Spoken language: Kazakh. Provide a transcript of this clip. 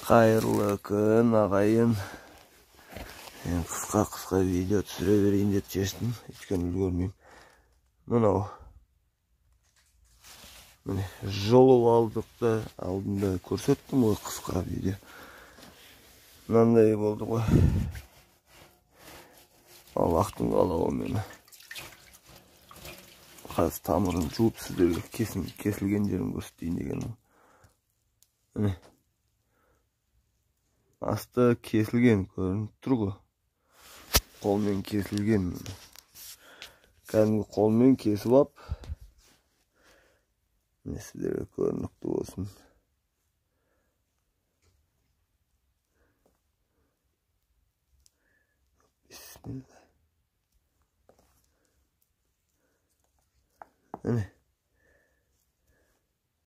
Hayırlı gün ağayın. Kısa video түсіре берейін деп шештім. Өйткені үлгермеймін. Мынау. Міне жолып алдық та алдында көрсеттім ғой қысқа видео. Мынандай болды ғой. Аллахтың қалауы мені. Қазір тамырын жуып сіздерге кесілген жерін көрсетейін дегенім. Міне. Асты kesilgen көрініп тұр ғой. Қолмен kesilgen. Кәдімгі қолмен kesіп ап. Міне сіздерге көрінікті болсын. Bismillah. Міне.